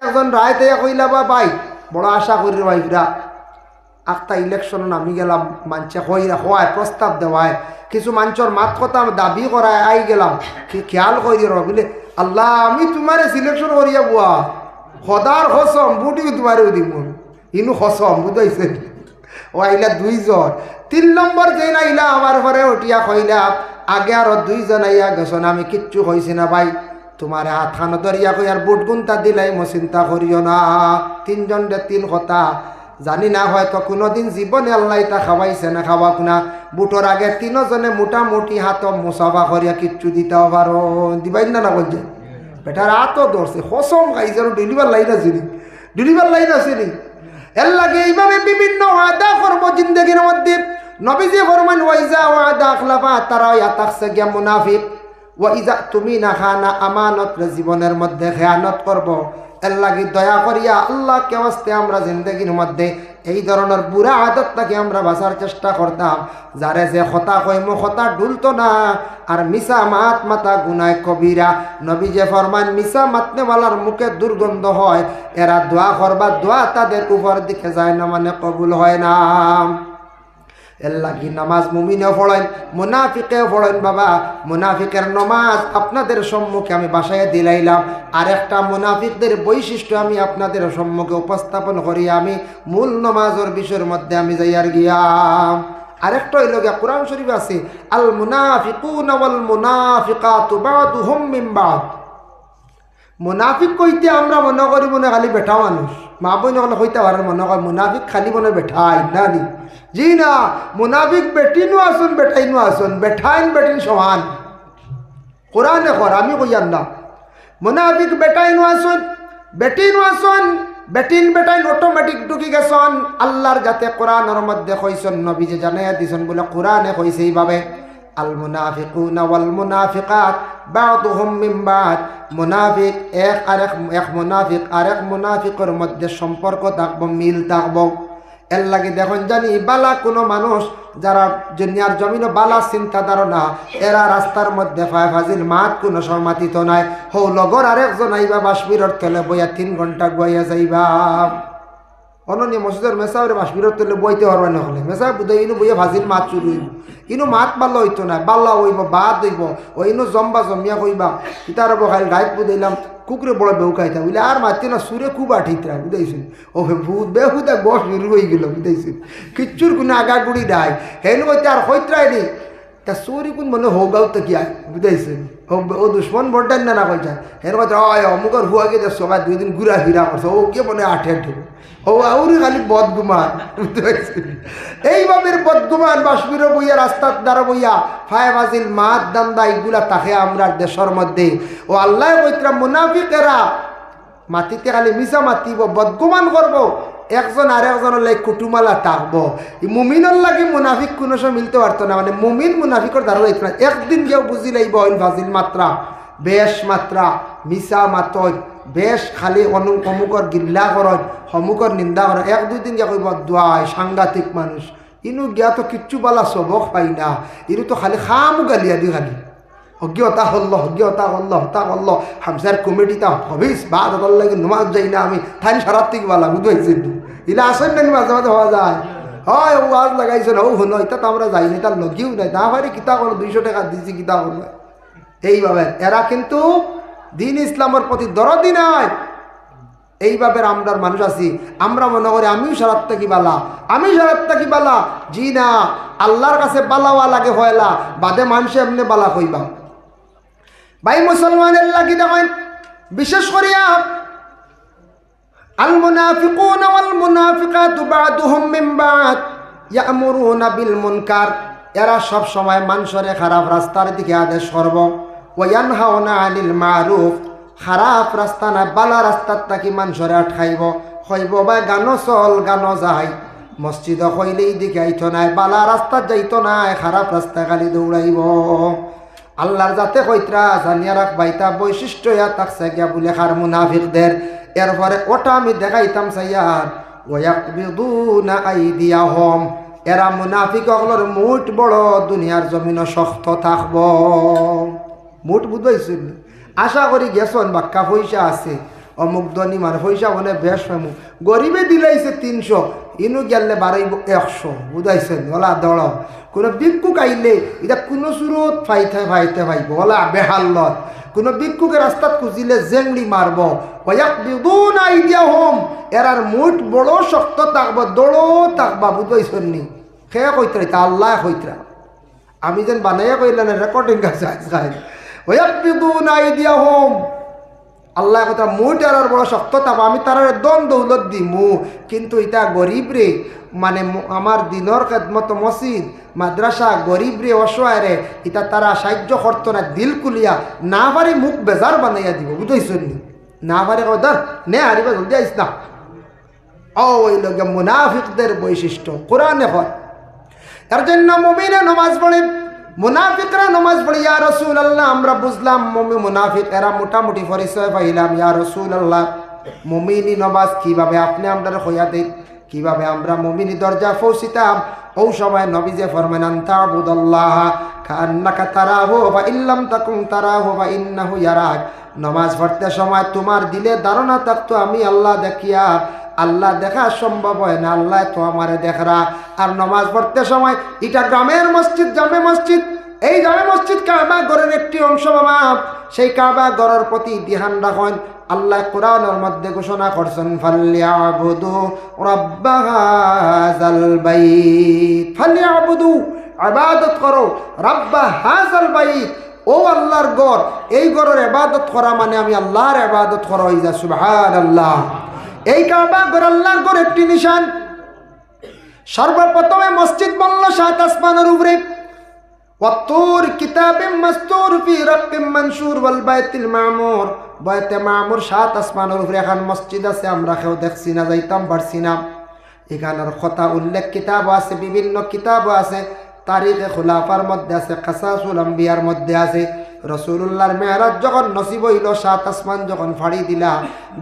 একজন রায় তাইয়া কইলা বা ভাই বড় আশা করি ভাইরা একটা ইলেকশন নামি গেলাম মানছে হওয়ায় প্রস্তাব দেওয়ায় কিছু মানুষের মাত কথা দাবি করায় আই গেলাম খেয়াল করি রবিলে আল্লাহ আমি তোমারে সিলেকশন করিয়া বুয়া সদার হসম বুটিও তোমারেও দিব ইনু হসম বুঝাইছে ও আইলা দুইজন 3 নম্বর যে নাইলা আমার ঘরে উঠিয়া কইলা আগে আরো 2 জন আইয়া গেছন আমি কিচ্ছু কইছি না ভাই তোমার হাত খানো ধরিয়া কই আর বুট গুনতা দিলাই মো চিন্তা করিও না 3 জন 3 কথা জানি না হয়তো কোনোদিন জীবনে আল্লাহ তা খাওয়াইছে না খাওয়াক না বুটোর আগে 3 জনে মোটামুটি হাত মুসাফা করিয়া কিচ্ছু দিতেও পারো দিবাই না না বলছে বেটার হাতও ধরছে হসম খাইছে ডেলিভার লাইন আছে নি এর লাগে এইভাবে বিভিন্ন ওয়াদা করবো জিন্দগির মধ্যে নবীজি ফরমান ওয়াইজা ওয়াদা আখলাফা তারা ইয়াতাখসা গিয়া মুনাফিক ওয়াইজা তুমি না খানা আমানত জীবনের মধ্যে খেয়ানত করবো এর লাগে দয়া করিয়া আল্লাহকে ওয়াস্তে আমরা জিন্দগির মধ্যে এই ধরনের বুড়া আদতটাকে আমরা বাঁচার চেষ্টা করতাম যারে যে কথা কইমো কথা ডুলতো না আর মিসা মাতা গুনায় কবিরা নবী যে ফরমান মিসা মাতনেওয়ালার মুখে দুর্গন্ধ হয় এরা দোয়া করবা দোয়া তাদের উপর দিকে যায় না মানে কবুল হয় না এর লাগি নামাজ মুমিনেও পড়েন মুনাফিকেও পড়েন বাবা মুনাফিকের নামাজ আপনাদের সম্মুখে আমি বাসায় দিলাইলাম আর একটা মুনাফিকদের বৈশিষ্ট্য আমি আপনাদের সম্মুখে উপস্থাপন করি আমি মূল নামাজের বিষয়ের মধ্যে আমি যাইয়ার গিয়াম আরেকটা হইল গিয়া কোরআন শরীফ আছে আল মুনাফিকুনা ওয়াল মুনাফিকাতু বাদুহুম মিন বাদ মুনাফিক কইতে আমরা মনে করি মনে খালি বেঠা মানুষ মা বোন হলে কইতে পারেন মনে কর মুনাফিক খালি মনে বেঠাই না নি জি না মুনাফিক বেটিনও আসুন বেটাইনও আসুন বেঠাইন বেটিন সমান কোরআনে কর আমি কইয়ার না মুনাফিক বেটাইনও আসুন বেটিনও আসুন বেটিন বেটাইন অটোমেটিক ঢুকি গেছন আল্লাহর যাতে কোরআনের মধ্যে কইছেন নবী যে জানাইয়া দিছেন বলে কোরআনে কইছে এইভাবে আল মুনাফিকুনা ওয়াল মুনাফিকাত বাদুহুম মিন বাদ মুনাফিক এক মুনাফিক আরেক মুনাফিকের মধ্যে সম্পর্ক থাকবো মিল থাকবো এর লাগে দেখুন জানি বালা কোনো মানুষ যারা দুনিয়ার জমিনে বালা চিন্তাধারা না এরা রাস্তার মধ্যে ফাজিল মাত কোনো সমাতিত নাই হৌ লগর আরেকজন আইবা বাসবিরর তলে বইয়া 3 ঘন্টা গুয়াইয়া যাইবা অনন্য মসজিদের মেসাউরে বাসবিরর তলে বইতে পারবে না হলে মেসা বুধ ইনু বইয়া ফাজিল মাত শুরু হইব ইনু মাত ভালো হইতো না বাল্লা হইব বাদ হইব ও ইনু জম্বা জমিয়া কইবা ইতার বখাইল গাইত বুঝাইলাম কুকুরে বড় বেউকাইতা বুঝলে আর মারতে না সুরে খুব আঠিতরা বুঝাইছেন ও বেহুদা বস শুরু হয়ে গেল বুঝাইছেন কিচ্ছুর কোনো আগাগুড়ি নাই হেন কইতে আর হইতরাই নি তা সুরি কোন মনে হোগাও তো কি আয় বুঝাইছেন ও দুশ্মন বড়টাই না কইছে হেন কইতে অমুকর হুয়া গিয়ে সবাই 2 দিন ঘুরা ফিরা করছে ও কে মনে আঠে ও আউরি খালি বদগুমান বুঝতে পারছেন এইভাবে বদগুমান বাসবির বইয়া রাস্তার দ্বারা বইয়া ফায়াবাজিল মাত দান্দা এইগুলা তাকে আমরা দেশের মধ্যে ও আল্লাহ কইতরা মুনাফিকেরা মাটিতে খালি মিশা মাতিব বদগুমান করব একজন আর একজনের লাগে কুটুমালা থাকবো মুমিনের লাগে মুনাফিক কোনো সময় মিলতে পারতো না মানে মুমিন মুনাফিকর দ্বারা হইতো না একদিন কেউ বুঝি লাইব ফাজিল মাত্রা বেশ মাত্রা মিশা মাতই বেশ খালি অমুকর গিল্লা করত সমুকর নিন্দা কর 1-2 দিন গিয়া কইব দোয়াই সাংঘাতিক মানুষ ইনু গিয়া তো কিচ্ছু বালা সবক পাই না ইনু তো খালি খামু গালিয়া দি খালি হজ্ঞতা হল্ল হামসার কমিটিটা হবিস বা দাদার লাগে নমাজ যাই না আমি থাইন সারাত থেকে বালা বুঝাইছি ইলা আসেন না মাঝে মাঝে হওয়া যায় হয় ও আজ লাগাইছে না ও হলো এটা তো আমরা যাই না তার লগিও নাই না পারি কিতা করো 200 টাকা দিছি কিতা করবো এইভাবে এরা কিন্তু দিন ইসলামের প্রতি দরদি নাই এইভাবে আমরার মানুষ আছি আমরা মনে করি আমিও সারাত থাকি বালা জি না আল্লাহর কাছে বালাওয়া লাগে হয়লা বাদে মানুষে এমনি বালা কইবা ভাই মুসলমানের লাগি দেখেন বিশেষ করিয়া আল মুনাফিকুনা ওয়াল মুনাফিকাতু বাদুহুম মিন বাদ ইয়ামুরুনা বিল মুনকার এরা সব সময় মানুষের খারাপ রাস্তার দিকে আদেশ করব ওয়া ইয়ানহাউনা আনিল মারুফ খারাপ রাস্তা না বালা রাস্তার তাকি মানুষের আটকাইব হইব বা গানো চল গানো যাই মসজিদ হইলেই দিকে আইতো নাই বালা রাস্তা যাইতো নাই খারাপ রাস্তা খালি দৌড়াইব আল্লাহর যাতে কইত্রা জানিয়া রাখ বাইতা বৈশিষ্ট্য ইয়া তাকছে গিয়া বলে খার মুনাফিকদের এরপরে ওটা আমি দেখাইতাম সাইয়ার ওয়াকবিদুনা আইদিয়াহুম এরা মুনাফিক হলর মুঠ বড় দুনিয়ার জমিন শক্ত থাকব মুঠ বুঝাইছেন আশা করি গেছন বাক্কা পয়সা আছে অমুক ধনী মানে পয়সা মানে বেশ পামু, গরিবে দিলাইছে 300, ইনু গেলে বাড়াইব 100, বুঝাইছেন ওলা দড়। কোনো ভিক্ষুক আইলে এটা কোনো সুরত ফাইতে পাইব ওলা বেহাল্লত। কোনো ভিক্ষুকে রাস্তাত খুঁজিলে জেংলি মারব, ওয়াকবিদুন আইদিয়াহুম, এরার মুঠ বড় শক্ত থাকবা, দড়ো থাকবা, বুঝাইছেন নি? খেয়ে কইতরা, এটা আল্লাহ কইতরা, আমি যেন বানাইয়া কইলেন রেকর্ডিং আছে আজকাল। ওয়াকবিদুন আইদিয়াহুম, আল্লাহ কথা মুঠ এরার বড় শক্ত থাকবা, আমি তার দন দৌলত দিমু, কিন্তু এটা গরিব রে, মানে আমার দিনের খেদমত মসজিদ মাদ্রাসা গরিব রে অসহায় রে এটা তারা সাহায্য করতো না, দিল কুলিয়া না পারে মুখ বেজার বানাইয়া দিব, বুঝাইছেন নি? না পারে কদার নে হারিবা জলদি আইস না। ওই লোকে মুনাফিকদের বৈশিষ্ট্য কোরআনে হয়। এর জন্য মুমিনে নামাজ পড়ে, মুনাফিকরা নামাজ পড়ে। ইয়া রাসূলুল্লাহ, আমরা বুঝলাম মুনাফিক এরা মোটামুটি পরিচয় পাইলাম। ইয়া রাসূলুল্লাহ, মুমিনি নামাজ কিভাবে আপনি আমরা হইয়া দেন, কিভাবে আমরা মুমিনি দরজা পৌঁছিতাম? ও সময় নবী যে ফরমান আনতাবুদাল্লাহ কান্নাকা তারাহু ওয়া ইল্লাম তাকুন তারাহু ওয়া ইন্নাহু ইয়ারাক। নামাজ পড়তে সময় তোমার দিলে ধারণা থাকতো আমি আল্লাহ দেখিয়া, আল্লাহ দেখা সম্ভব হয় না, আল্লাহ তো আমারে দেখরা। আর নামাজ পড়তে সময় এটা গ্রামের মসজিদ, জামে মসজিদ, এই জামে মসজিদ কাবা ঘরের একটি অংশ বাবা, সেই কাবা ঘরের প্রতি ধ্যান রাখেন। আল্লাহ কোরআনের মধ্যে ঘোষণা করছেন ফালিয়াবুদু রাব্ব হাযাল বাইত, ফালিয়াবুদু, ইবাদত করো, রাব্ব হাযাল বাইত, ও আল্লাহর ঘর, এই ঘরের ইবাদত করা মানে আমি আল্লাহর ইবাদত করা হই যা। সুবহানাল্লাহ। এই কাবা ঘর আল্লাহর ঘর একটি নিশান। সর্বপ্রথমে মসজিদ বলল 7 আসমানের উপরে, ওয়াতুর কিতাবিম মাসতুর ফি রাক্কিম মানশুর ওয়াল বাইতুল মামুর, বাইতে মামুর 7 আসমানের উপরে এখন মসজিদ আছে, আমরা কেউ দেখছি না, যাইতাম পারছি না। এখানের কথা উল্লেখ কিতাব আছে, বিভিন্ন কিতাব আছে, তারিখে খুলাফার মধ্যে আছে, কাসাসুল আম্বিয়ার মধ্যে আছে। রাসূলুল্লাহর মেরাজ যখন নসিব হইল, 7 আসমান যখন ফাড়ি দিলা,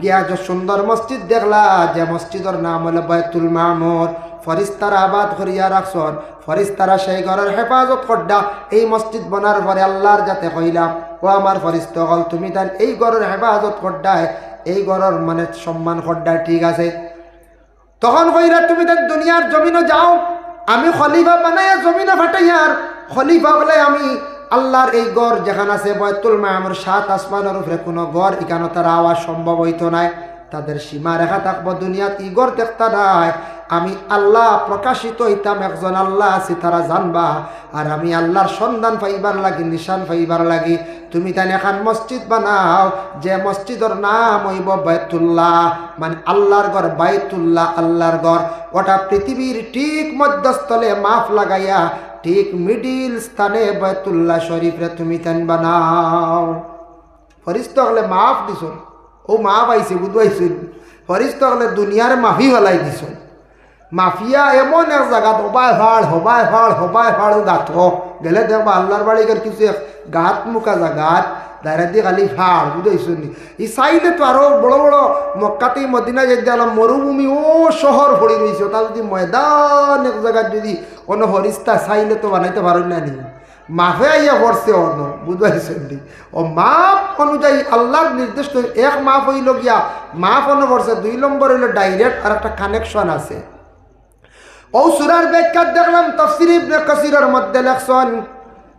গিয়া যে সুন্দর মসজিদ দেখলা, যে মসজিদের নাম হলো বাইতুল মামুর। ফরিস্তারা আবাদ করিয়া রাখছন, ফরিস্তারা সেই ঘরের হেফাজত করডা। এই মসজিদ বনার পরে আল্লাহর যাতে কইলাম, ও আমার ফরিস্তা হল তুমি তান এই ঘরের হেফাজত করডায়, এই ঘরের মানে সম্মান করডায়, ঠিক আছে? তখন কইরা তুমি তার দুনিয়ার জমিনে যাও, আমি খলিফা বানাইয়া জমিনে ফাটাইয়ার খলিফা বলে আমি আল্লাহর এই গড় যেখানে আছে বাইতুল মামুর 7 আসমানের উপরে কোনো গড় এখানে তার আওয়াজ সম্ভব হইতো নাই। তাদের সীমা রেখা থাকবো, দুনিয়াত ই গড় দেখতা নাই। আমি আল্লাহ প্রকাশিত হইতাম, একজন আল্লাহ আছে তারা জানবা। আর আমি আল্লাহর সন্ধান পাইবার লাগি, নিশান পাইবার লাগি তুমি তাই এখন মসজিদ বানাও, যে মসজিদের নাম হইব বাইতুল্লাহ, মানে আল্লাহর ঘর, বাইতুল্লাহ আল্লাহর ঘর। ওটা পৃথিবীর ঠিক মধ্যস্থলে মাফ লাগাইয়া ঠিক মিডিল স্থানে বাইতুল্লাহ শরীফরে তুমি তাই বানাও। ফরিস্তা হলে মাফ দিছ, ও মাফ আইছে, বুঝবাইছেন? ফরিস্তা হলে দুনিয়ার মাফি ফেলাই দিছ। মাফিয়া এমন এক জায়গা হবায় ফাড় গাঁথ গেলে দেখবা আল্লাহর বাড়িকার কিছু গাঁত মুখা জায়গাত দাঁড়া দিয়ে খালি ফাড়, বুঝাইছেন? ই চাইলে তো আরো বড় বড় মক্কাতে মদিনা যদি আলাম মরুভূমি ও শহর ভরি রয়েছে, তা যদি ময়দান এক জায়গায় যদি কোনো ফরিস্তা চাইলে তো বানাইতে পারেন না নি, মাফে আইয়া পড়ছে অন্য, বুঝবাইছেন? ও মাপ অনুযায়ী আল্লাহর নির্দেশ এক মাপ হইল গিয়া মাপ অন্য পড়ছে। 2 নম্বর হইল ডাইরেক্ট আর একটা কানেকশন আছে। ও সূরার ব্যাখ্যা দেখলাম তাফসীর ইবনে কাসিরের মধ্যে লেখছেন,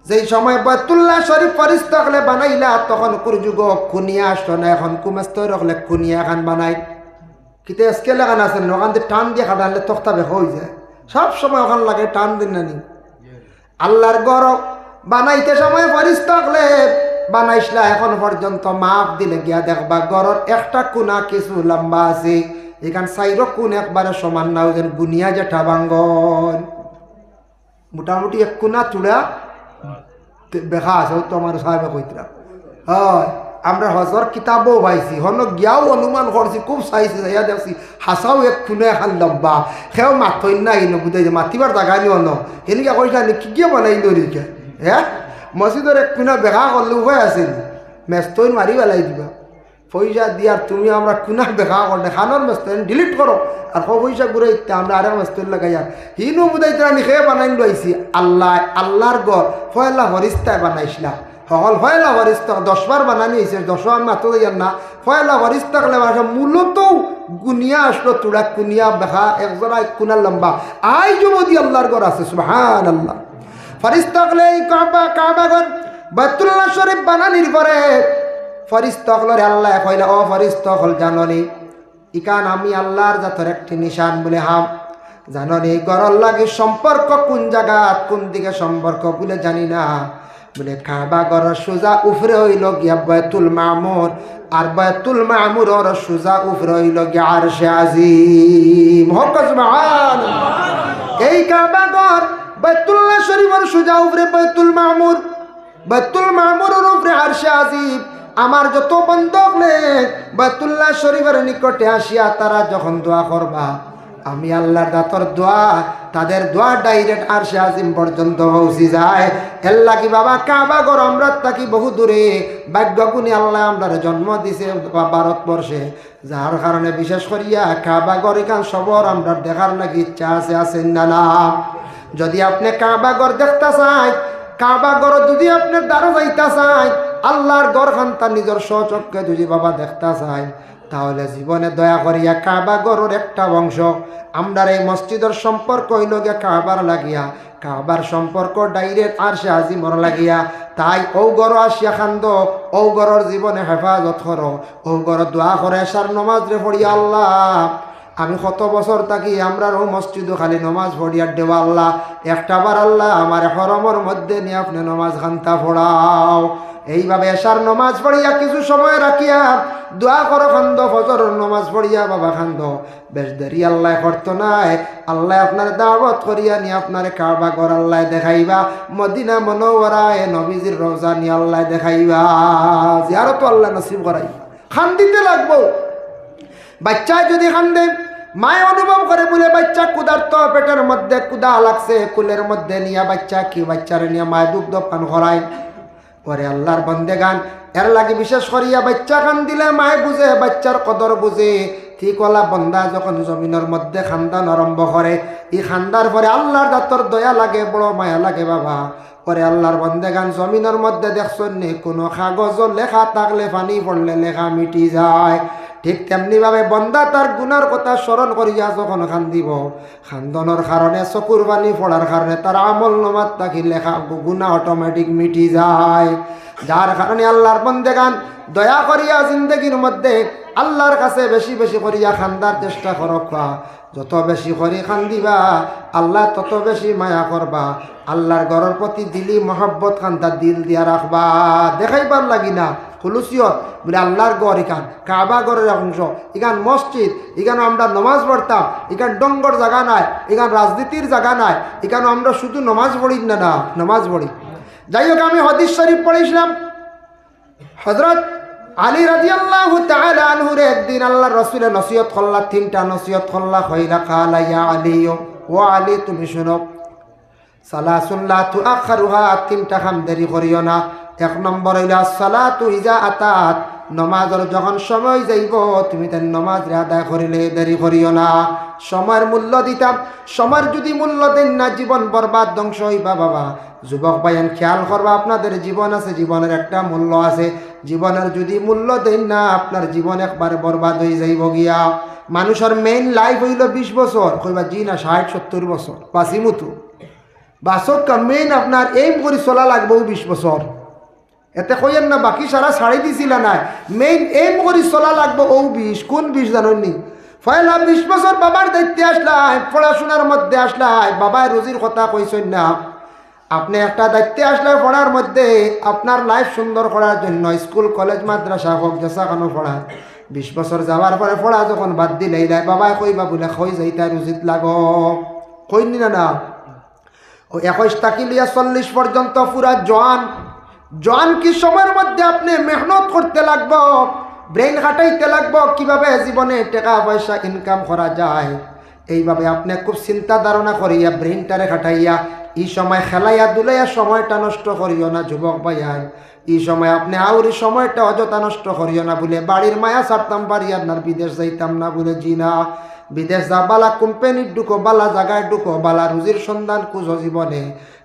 যেই সময় বাইতুল্লাহ শরীফ ফরিস্তা হলে বানাইলা তখন কোন যুগ খুনিয়া আসতো না, এখন কুমেস্তর রাখলে খুনিয়া এখন বানাই। কিন্তু স্কেল এখন আছে না, ওখান থেকে টান দিয়ে খাটালে তক্তা বের হয়ে যায়, সব সময় ওখান লাগে টান দিন না নি। আল্লাহর ঘর বানাইতে সময় ফরিস্তা হলে বানাইসলা, এখন পর্যন্ত মাপ দিলে গিয়া দেখবা ঘরের একটা কোনা কিছু লম্বা আছে, এখান সাইড কোন একবারে সমান না, ওদের বুনিয়া যেটা ভাঙ্গন মোটামুটি এক কোনা চূড়া দেখা আছে, তো আমার সাহেবে কইতরা। হয় আমরা হজর কিতাবও পাইছি, হন গিয়াও অনুমান করছি, খুব চাইছি, যাইয়া দেখছি হাসাও এক খুনে এখন লম্বা, সেও মাথই না ইন বুঝাই যে মাতিবার জায়গা নি অন এনেকে কইসা নি কি গিয়ে বানাই দরিকে। হ্যাঁ মসজিদের এক খুনা বেকা করলে উপায় আছে নি, মেস্তইন মারি পেলাই দিবা, পয়সা দিয়ার তুমি আমরা কুনা বেকা করলে খানোর মেস্তইন ডিলিট করো, আর পয়সা ঘুরে ইত্যা আমরা আরেক মেস্তইন লাগাইয়া হিনু বুঝাইতে আমি খেয়ে বানাই লাইছি। আল্লাহর ঘর পয়লা ফরিস্তায় বানাইছিলা, সকল ফয়লা বরিস তক 10 বার বানানি হয়েছে 10 বার মাত্র যান না ফয়লা বরিস তকলে ভাষা মূলত গুনিয়া আসলো তুড়া কুনিয়া দেখা একজোড়া কুনার লম্বা আই যুবদি আল্লাহর ঘর আছে সুবহানাল্লাহ ফরিস্তাকলে কাবা ঘর বাইতুল্লাহ শরীফ বানানির পরে ফরিস্তাকলরে আল্লাহ কইলা ও ফরিস্তাকল জাননি ইকান আমি আল্লাহর জাতর একটি নিশান বলে হাম জাননি ঘরের লাগে সম্পর্ক কোন জায়গা কোন দিকে সম্পর্ক বলে জানি না বলে কাবা ঘরের সোজা উপরে হইল গিয়া বাইতুল মামুর আর বাইতুল মামুরের সোজা উপরে হইল গিয়া আরশে আজিম হক সুবহানাল্লাহ এই কাবা ঘর বাইতুল্লাহ শরীফের সোজা উপরে বাইতুল মামুর বাইতুল মামুরের উপরে আরশে আজিম আমার যত বন্ধক নে বাইতুল্লাহ শরীফের নিকটে আসিয়া তারা যখন দোয়া করবা আমি আল্লাহর দাতর দোয়া তাদের দোয়া ডাইরেক্ট আরশে আজিম পর্যন্ত পৌঁছে যায় এল্লা কি বাবা কাবা ঘর আমরা থাকি বহু দূরে ভাগ্যগুণী আল্লাহ আমরা জন্ম দিছে ভারতবর্ষে যার কারণে বিশেষ করিয়া কাবা ঘর এখান সবর আমরা দেখার লাগি ইচ্ছা আছে আছেন না না যদি আপনি কাবা ঘর দেখতে চাই কাবা ঘর যদি আপনার দ্বারা যাইতে চাই আল্লাহর ঘর খান তার নিজের স্বচক্ষে যদি বাবা দেখতে চাই তাহলে জীবনে দয়া করিয়া কাবা ঘরের একটা অংশ আমরা এই মসজিদের সম্পর্ক হইল গিয়া কাবার লাগিয়া কাবার সম্পর্ক ডাইরেক্ট আরশে আজিমর লাগিয়া তাই ও ঘর আসিয়া খান্দ ও ঘরের জীবনে হেফাজত করো ও ঘর দোয়া করে এশার নমাজ রে পড়িয়া আল্লাহ আমি কত বছর থাকি আমরা ও মসজিদও খালি নমাজ পড়িয়ার দেওয়া আল্লাহ একটা বার আল্লাহ আমার হরমর মধ্যে নিয়ে আপনি নমাজ খান্তা পড়াও এইভাবে এশার নমাজ পড়িয়া কিছু সময় রাখিয়া দোয়া করো খান্দ ফজর নমাজ পড়িয়া বাবা খান্দ বেশ দেরি আল্লাহ করতো নাই আল্লাহ আপনার দাওয়াত করিয়া নিয়ে আপনার কাবা ঘর আল্লাহ দেখাইবা মদিনা মুনাওয়ারায় নবীজির রওজা নিয়ে আল্লাহ দেখাইবা জিয়ারত আল্লাহ নসিব করাই খান দিতে লাগবো বাচ্চায় যদি খান্দে মায় অনুভব করে বলে বাচ্চা ক্ষুধার্ত পেটের মধ্যে ক্ষুধা লাগছে কুলের মধ্যে নিয়ে বাচ্চা কি বাচ্চারে নিয়ে মায় দুগ্ধ পান করায় পরে আল্লাহর বন্দেগান এর লাগে বিশেষ করিয়া বাচ্চা খান দিলে মায় বুঝে বাচ্চার কদর বুঝে ঠিক ওলা বন্দা যখন জমিনের মধ্যে খান্দান আরম্ভ করে এই খান্দার পরে আল্লাহর দাতর দয়া লাগে বড় মায়া লাগে বাবা পরে আল্লাহর বন্দেগান জমিনের মধ্যে দেখছেন নি কোনো কাগজ লেখা থাকলে পানি পড়লে লেখা মিটি যায় ঠিক তেমনিভাবে বন্দা তার গুনার কথা স্মরণ করিয়া যখন খান্দিব খান্দনের কারণে চকুর পানি পড়ার কারণে তার আমল নমাত থাকি লেখা গুণা অটোমেটিক মিটি যায় যার কারণে আল্লাহর বন্দেগান দয়া করিয়া জিন্দগির মধ্যে আল্লাহর কাছে বেশি বেশি করিয়া খান্দার চেষ্টা করবা যত বেশি করি খান্দিবা আল্লাহ তত বেশি মায়া করবা আল্লাহর ঘরের প্রতি দিলি মহব্বত খান্দার দিল দিয়া রাখবা দেখাইবার লাগি না খুলুসিয়ত বলে আল্লাহর গড় এখান কাবা গড়ের অংশ এখান মসজিদ এখানে আমরা নমাজ পড়তাম এখান ডঙ্গর জায়গা নাই এখান রাজনীতির জায়গা নাই এখানে আমরা শুধু নমাজ পড়ি না না নমাজ পড়ি যাই হোক আমি হাদিস শরীফ পড়েছিলাম হযরত আলী রাদিয়াল্লাহু তাআলা আনহুর একদিন আল্লাহর রাসূলের নসিহত করলা তিনটা নসিহত করলা কইলা কালা ইয়া আলী ও আলী তুমি শুনো সালাসুন লা তুআখিরুহা তিনটা কাম দেরি করিও না এক নম্বর হইল সালাতু ইজা আতাত নমাজের যখন সময় যাইব তুমি তার নমাজ আদায় করিলে দেরি করিও না সময়ের মূল্য দিতাম সময়ের যদি মূল্য দেন না জীবন বরবাদ ধ্বংস হইবা বাবা যুবক ভাইয়ান খেয়াল করবা আপনাদের জীবন আছে জীবনের একটা মূল্য আছে জীবনের যদি মূল্য দেন না আপনার জীবন একবারে বরবাদ হয়ে যাইব গিয়া মানুষের মেইন লাইফ হইল 20 বছর কইবা জি না 60-70 বছর বাসিমুতু বাসক মেইন আপনার এইম করে চলা লাগবো 20 বছর এতে কইয়েন না বাকি সারা ছাড়ি দিছিল না মেইন এইম করে চলা লাগবো 20 কোন 20 জানেননি পয়লা 20 বছর বাবার দায়িত্বে আসলাই পড়াশোনার মধ্যে আসলাই বাবায় রুজির কথা কইছেন না আপনি একটা দায়িত্বে আসলে পড়ার মধ্যে আপনার লাইফ সুন্দর করার জন্য স্কুল কলেজ মাদ্রাসা হোক যেসা কেন পড়া 20 বছর যাওয়ার পরে পড়া যখন বাদ দিলে বাবায় কইবা বলে কই যাইতা রুজিত লাগো কইনি না ও 21 থেকে লিয়া 40 পর্যন্ত পুরা জোয়ান কি সময়ের মধ্যে আপনি মেহনত করতে লাগবো ব্রেন খাটাইতে লাগবো কিভাবে জীবনে টাকা পয়সা ইনকাম করা যায় এইভাবে আপনি খুব চিন্তা ধারণা করিয়া ব্রেনটারে খাটাইয়া এই সময় খেলাইয়া দুলাইয়া সময়টা নষ্ট করিও না যুবক ভাইয়াই এই সময় আপনি আউরি সময়টা অযথা নষ্ট করিও না বলে বাড়ির মায়া ছাড়তাম পারি আপনার বিদেশ যাইতাম না বলে জি না বিদেশ যা বালা কোম্পানির ঢুকো বালা জায়গায় ঢুকো বালা রুজির সন্ধান খুঁজো জীবনে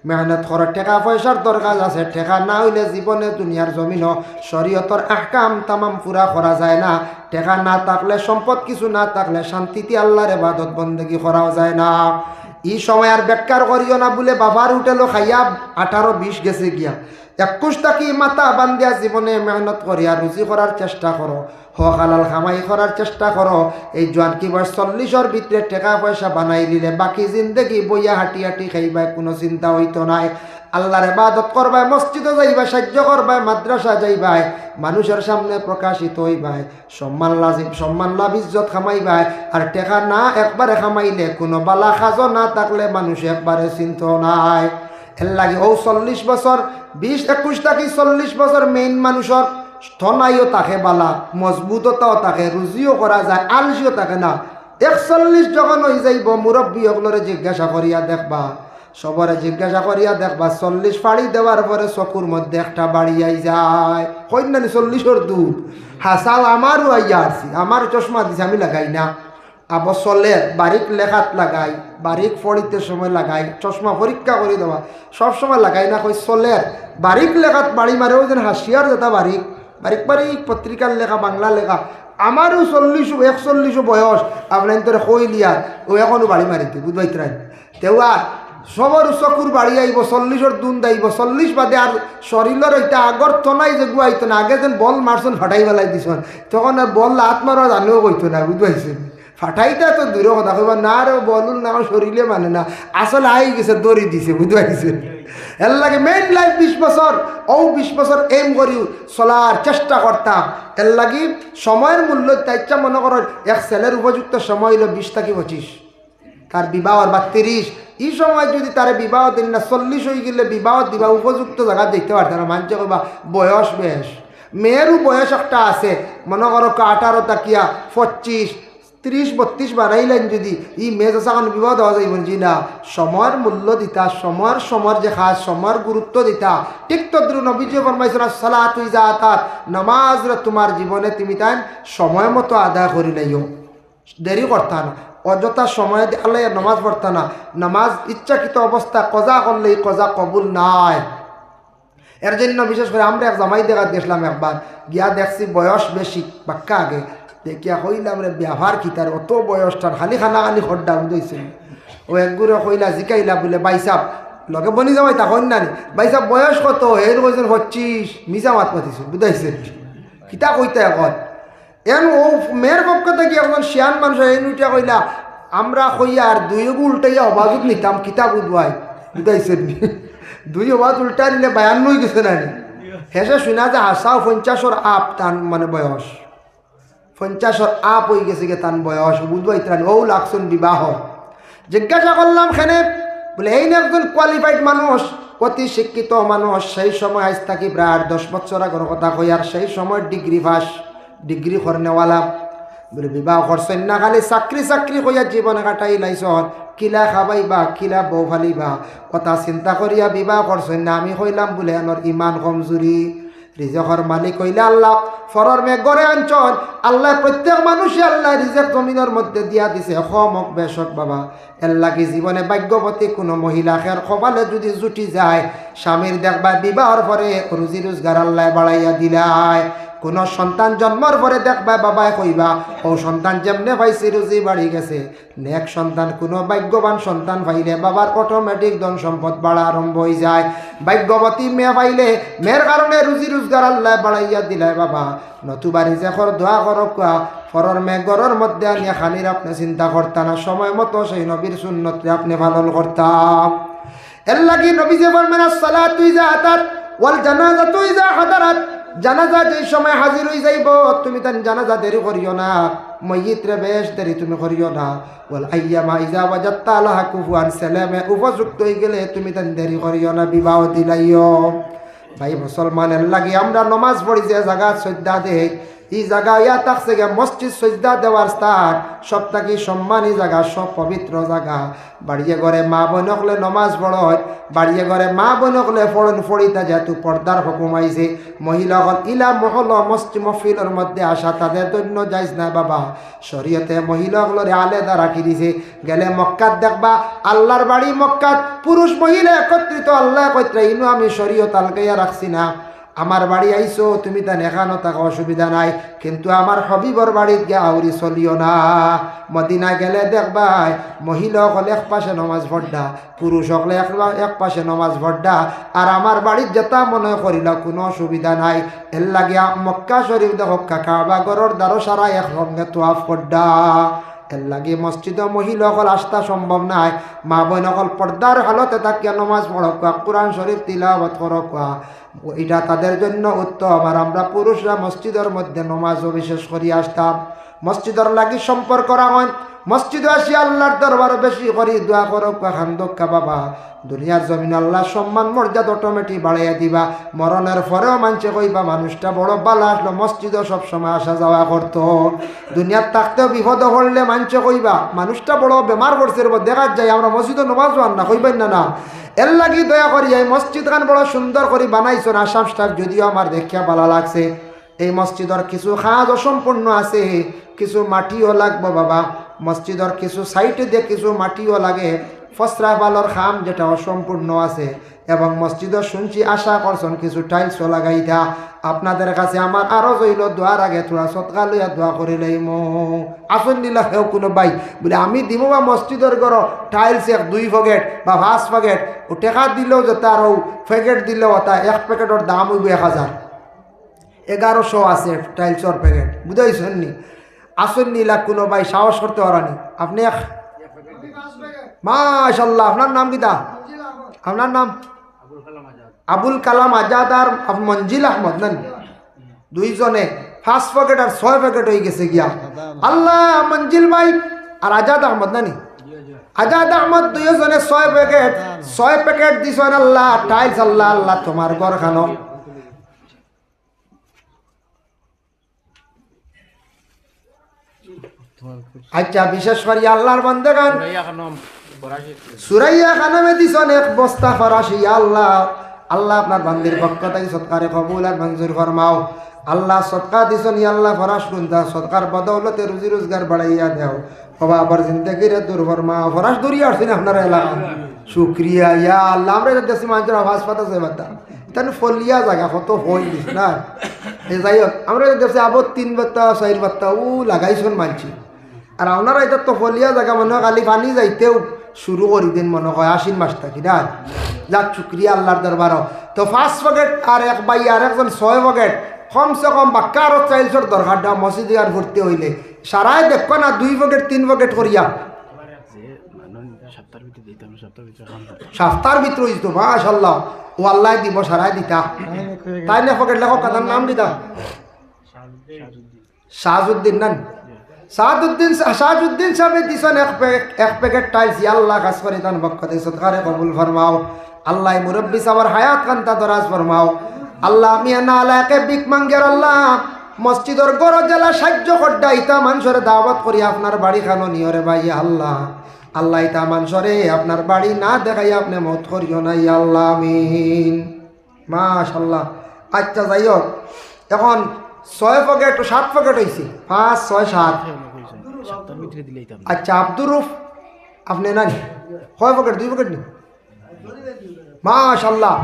মেহনত করো টাকা পয়সার দরকার আছে টাকা না হইলে জীবনে দুনিয়ার জমিন শরীয়তর আহকাম তামাম পুরা করা যায় না টাকা না থাকলে সম্পদ কিছু না থাকলে শান্তিতে আল্লাহর ইবাদত বন্দেগী করাও যায় না এই সময় আর বেকার করিও না বলে বাবার উঠেলো খাইয়া 18-20 গেছে গিয়া 21 টাকি মাথা বান্ধিয়া জীবনে মেহনত করিয়া রুজি করার চেষ্টা করো হক হালাল কামাই করার চেষ্টা করো এই জোয়ান কি বয়স 40-এর ভিতরে টাকা পয়সা বানাই নিলে বাকি জিন্দগি বইয়া হাঁটি হাঁটি খাইবাই কোনো চিন্তা হইতো নাই আল্লাহর ইবাদত করবাই মসজিদে যাইবাই সাহায্য করবাই মাদ্রাসা যাইবাই মানুষের সামনে প্রকাশিত হইবাই সম্মান লাভ ইজ্জত কামাইবাই আর টাকা না একবারে কামাইলে কোনো বালা খাজো না থাকলে মানুষ একবারে চিন্ত নাই এর লাগে ও 40 বছর 20-21 থাকি 40 বছর মেইন মানুষের স্থনাইও থাকে বালা মজবুততাও থাকে রুজিও করা যায় আলসিও থাকে না 41 যখন হয়ে যাইব মুরব্বী ওগুলোরে জিজ্ঞাসা করিয়া দেখবা সবরে জিজ্ঞাসা করিয়া দেখবা 40 ফাড়ি দেওয়ার পরে চকুর মধ্যে একটা বাড়িয়াই যায় কইনানি 40-এর দুধ হাসাও আমারও আইয়া আসছি আমার চশমা দিছে আমি লাগাই না আবার চলে বারিক লেখাত লাগাই বারিক ফড়িতে সময় লাগাই চশমা পরীক্ষা করে দেওয়া সব সময় লাগাই না কই চলে বারিক লেখাত বাড়ি মারেও যেন হাসিয়ার যেটা বারিক বারিক বারিক পত্রিকার লেখা বাংলা লেখা আমারও 41 বয়স আপনার তোর কইলিয়ার ও এখনো বাড়ি মারিতে বুঝবাইতে তেওয়া সবর চকুর বাড়ি আইব 40-এর দুন দাইব 40 বাদে আর শরীরের ওইটা আগর নাই যে গুয়াইতো না আগে যেন বল মারছন ফাটাই বেলাই দিছন তখন আর বল হাত মারা জানেও কইতো না বুঝবাইছেন ফাটাইটা তো দূরে কথা কইবা না রে বলুন না আমার শরীরে মানে না আসলে আই গেছে দড়ি দিছে বুঝবাইছেন এর লাগে মেইন লাইফ 20 বছর ও 20 বছর এম করি চলার চেষ্টা করতাম এর লাগে সময়ের মূল্য তাইচ্ছা মনে করো এক ছেলের উপযুক্ত সময় হলো 20 থেকে 25 তার বিবাহর বা 30 এই সময় যদি তার বিবাহ দিন না 40 হয়ে গেলে বিবাহ দিবা উপযুক্ত জায়গা দেখতে পারত না মানুষ কবা বয়স বেশ মেয়েরও বয়স একটা আছে মনে করো 18 তাকিয়া 25 30-32 বাড়াইলেন যদি এই মেয়ে এখন বিবাহ দেওয়া যাইব জি না সময়ের মূল্য দিতা সময়ের যে খাস সময়ের গুরুত্ব দিতা ঠিক তদ্রু নবীজি ফরমাইছেন সালাতু ইজাতাত নামাজ তোমার জীবনে তুমি তাই সময় মতো আদায় করিলেও দেরি করতা না অযথা সময় আল্লাহ নামাজ পড়তা না নামাজ ইচ্ছাকৃত অবস্থা কজা করলে কজা কবুল নাই এর জন্য বিশেষ করে আমরা এক জামাই দেখা দেখলাম একবার গিয়া দেখছি বয়স বেশি বাক্কা আগে দেখিয়া কইলাম রে ব্যবহার কি তার অত বয়সটার খালি খানাখানি খড্ডা বুঝেছে ও একগুড়ে কইলা জিকাইলা বলে বাইসাব লগে বনি যাওয়াই তা কন্যা নি বাইসাব বয়স কত এর কইছেন 25 মিজা মাত পাতিছে বুঝাইছে কিতা কইতে এখন এন ও মেয়ের পক্ষ থেকে একজন শিয়ান মানুষ এনুটা কইলা আমরা কইয়া আর দুই উল্টাইয়া অবাজত নিতাম কিতা বুঝবাই বুঝাইছে দুই অবাজ উল্টা নিলে 52 গেছে না হেসে শুনা যে হাসাও 50-এর আপ তান মানে বয়স 50-এর আপ হয়ে গেছে গে তান বয়স বুঝবাই তান ও লাগছন বিবাহ জিজ্ঞাসা করলাম খানে বলে এই না একজন কোয়ালিফাইড মানুষ অতি শিক্ষিত মানুষ সেই সময় আজ থাকি প্রায় 10 বছর আগের কথা কই আর সেই সময় ডিগ্রি করনেওয়ালা বলে বিবাহ করছেন না খালি চাকরি কইয়া জীবন কাটাই লাইছন কিলা খাবাইবা কিলা বউ ফালিবা কথা চিন্তা করিয়া বিবাহ করছেন না আমি কইলাম বলে আনর ইমান কমজোরি রিজেকর মালিক কইলে আল্লাহ ফরর মেঘ গড়ে আনছন আল্লাহ প্রত্যেক মানুষই আল্লাহ রিজেক জমিনের মধ্যে দিয়া দিছে হমক বেশক বাবা এর লাগি জীবনে ভাগ্যবতী কোনো মহিলা খের কপালে যদি জুটি যায় স্বামীর দেখবা বিবাহর পরে রুজি রোজগার আল্লাহ বাড়াইয়া দিলায় কোনো সন্তান জন্মর পরে দেখবা বাবাই কইবা ও সন্তান যেমনে পাইছে রুজি বাড়ি গেছে নেক সন্তান কোনো ভাগ্যবান সন্তান পাইলে বাবার অটোমেটিক ধন সম্পদ বাড়া আরম্ভ হয়ে যায় ভাগ্যবতী মেয়ে পাইলে মেয়ের কারণে রুজি রোজগার আল্লাহ বাড়াইয়া দিলায় বাবা নতুবা রিজেকর দোয়া করক ফরর মেয়ে গরর মধ্যে আনিয়া খানির আপনি চিন্তা করতাম না সময় মতো সেই নবীর সুন্নতকে আপনি পালন করতাম এর লাগি নবী যে বলবেন সালাতু ইজাতাত ওয়াল জানাজাতু ইজা হাদারাত জানাজা যেই সময় হাজির হয়ে যাইব তুমি তান জানাজা দেরি করিও না মইয়িত রে বেশ দেরি তুমি করিও না ওয়াল আইয়ামা ইজা ওয়াজাত্তা লাহা কুফুয়ান সালামে উপযুক্ত হয়ে গেলে তুমি তান দেরি করিও না বিবাহ দিলাইও ভাই মুসলমানের লাগি আমরা নমাজ পড়ি যে জায়গা শ্রদ্ধা দেই এই জায়গা ইয়া থাকছে গে মসজিদ সজদা দেওয়ার স্থান, সব থাকি সম্মানী জায়গা, সব পবিত্র জায়গা। বাড়িয়ে ঘরে মা বোন হলে নমাজ পড় হয়, বাড়িয়ে ঘরে মা বোন হলে ফড়ন ফড়িতা, যেহেতু পর্দার হুকুম আইছে মহিলাগণ ইলা মহল মসজিদ মহফিলের মধ্যে আসা তাদের দৈন্য যাইজ না বাবা। শরীয়তে মহিলাগুলোরে আলাদা রাখি দিছে। গেলে মক্কাত দেখবা আল্লাহর বাড়ি মক্কাত পুরুষ মহিলা একত্রিত, আল্লাহ কইত্রা ইনু আমি শরীয়ত আলগাইয়া রাখছি না। আমার বাড়ি আইসো তুমি তা নেখানো থাকা অসুবিধা নাই, কিন্তু আমার হবিবর বাড়িত গিয়ে আউরি চলিও না। মদিনা গেলে দেখবাই মহিলা হলে এক পাশে নমাজ পড়ডা, পুরুষ হলে এক পাশে নমাজ পড়ডা, আর আমার বাড়ির যেটা মনে করিল কোনো অসুবিধা নাই। এর লাগিয়া মক্কা শরীফ দেখো কাবা ঘরের দ্বারো সারা এক সঙ্গে তোয়াফ করডা। এর লাগে মসজিদে মহিলা অকল আসতা সম্ভব নাই, মা বোন অকল পর্দার হালতে থাকিয়া নমাজ পড়ক, কোরআন শরীফ তিলাওয়াত করক, এটা তাদের জন্য উত্তম। আর আমরা পুরুষরা মসজিদের মধ্যে নমাজও বিশেষ করে আসতাম। মসজিদের লাগি সম্পর্ক রাখেন, মসজিদে আসি আল্লাহর দরবারে বেশি করি দোয়া করক, খান্দক্কা বাবা। দুনিয়ার জমিন আল্লাহ সম্মান মর্যাদা অটোমেটিক বাড়াইয়া দিবা। মরণের পরেও মানছে কইবা মানুষটা বড় বালা আসলো, মসজিদও সবসময় আসা যাওয়া করতো। দুনিয়ার থাকতেও বিপদ হলে মানছে কইবা মানুষটা বড় বেমার পড়ছে, দেখা যায় আমরা মসজিদে নমাজও আন না, কইবেন না না। এর লাগি দয়া করি এই মসজিদ খান বড় সুন্দর করে বানাইছেন আসাম স্টাফ, যদিও আমার দেখিয়া ভালো লাগছে। এই মসজিদের কিছু কাজ অসম্পূর্ণ আছে, কিছু মাটিও লাগবে বাবা। মসজিদের কিছু সাইডে দিয়ে কিছু মাটিও লাগে, ফসরা বালর খাম যেটা অসম্পূর্ণ আছে। এবং মসজিদে শুনছি আশা করছেন কিছু টাইলসও লাগাইতা। আপনাদের কাছে আমার আরো জইল দোয়ার আগে তোরা সৎকা লইয়া দোয়া করে লইম। আসন নিলা হেও কোনো বাই বলে আমি দিব বা মসজিদের ঘর টাইলস 1-2 প্যাকেট বা 5 প্যাকেট, ও টেকা দিলেও যেটা আর প্যাকেট দিলেও তা এক প্যাকেটের দাম হইব 1000, 1100 আছে টাইলসর প্যাকেট, বুঝাইছেন নি? আসন নিলা কোনো ভাই সাহস করতে পারানি আপনি মাশাআল্লাহ। আপনার নাম কিতা? আপনার নাম আবুল কালাম আজাদ আর মঞ্জিল আহমদ নান, দুইজনে 5 প্যাকেট আর 6 প্যাকেট হয়ে গেছে গিয়া। আল্লাহ মঞ্জিল ভাই আর আজাদ আহমদ নানি, আজাদ আহমদ দুইজনে 6 প্যাকেট দিছেন আল্লাহ টাইলস। আল্লাহ আল্লাহ তোমার ঘর খানো। আচ্ছা বিশেষ করে আল্লাহর বান্দাগান সুরাইয়া খানামে দিছেন 1 বস্তা ফরাসি। আল্লাহ আল্লাহ আপনার বান্দির পক্ষ থেকে সৎকারে কবুল আর মঞ্জুর ফরমাও। আল্লাহ সৎকা দিছেন আল্লাহ ফরাস কুন্দা সৎকার বদৌলতে রুজি রোজগার বাড়াইয়া দেও, বাবা আবার জিন্দগিরে দূর ফরমাও। ফরাস দূরিয়া আসছেন আপনারা এলাকা, শুক্রিয়া ইয়া আল্লাহ। আমরা দেশি মানুষের আওয়াজ পাতা যাই বাতা তেন ফলিয়া জায়গা কত হই দিস না। যাই হোক আমরা দেশে আবার 3 বাত্তা 4 বাত্তা ও লাগাইছেন মানছি। আর আপনারা এটা তো ফলিয়া জায়গা মনে হয় খালি পানি যাইতেও শুরু করি দিন মনে হয় আশ্বিন মাস থাকি না। যাক শুক্রিয়া আল্লাহর দরবারও। তো 5 প্যাকেট আর এক ভাই আর একজন 6 প্যাকেট কমসে কম বাক্কা আরো চাইলসর দরকারটা মসজিদে আর ভর্তি হইলে সারাই দেখো না 2 প্যাকেট 3 প্যাকেট করিয়া সপ্তাহের ভিতরে হইতো মাশাআল্লাহ। ও আল্লাহ দিব সারাই দিতা তাই না। প্যাকেট লেখক কাতার নাম দিতা শাহজুদ্দিন নান, শাহজুদ্দিন সাহেব দিছেন 1 প্যাকেট টাইলস। আল্লাহ কাজ করে তান বক্কতে সদকারে কবুল ফরমাও। আল্লাহ মুরব্বি সাবার হায়াত কান্তা দরাজ ফরমাও। আল্লাহ মিয়ানা আলাকে বিক মাঙ্গের আল্লাহ মসজিদর গড় জেলা সাহায্য করডা ইতা মানুষের দাওয়াত করি আপনার বাড়ি খানো নিয়রে ভাই আল্লাহ। আল্লাহ ইতা মানুষরে আপনার বাড়ি না দেখাই আপনি মত করিও নাই আল্লাহ আমিন মাশাআল্লাহ। আচ্ছা যাই হোক এখন 6 প্যাকেট 7 প্যাকেট হয়েছে 5 6 7। আচ্ছা আব্দুর রুফ আপনি নানি কয় প্যাকেট 2 প্যাকেট নি মাশাআল্লাহ।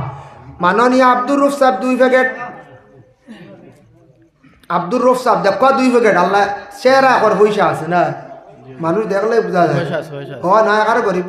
মাননীয় আব্দুর রুফ সাহেব 2 প্যাকেট। আব্দুর রুফ সাহেব দেখো 2 প্যাকেট। আল্লাহ চেহারা কর পয়সা আছে না, মানুষ দেখলে বোঝা যায় ও না কারো গরিব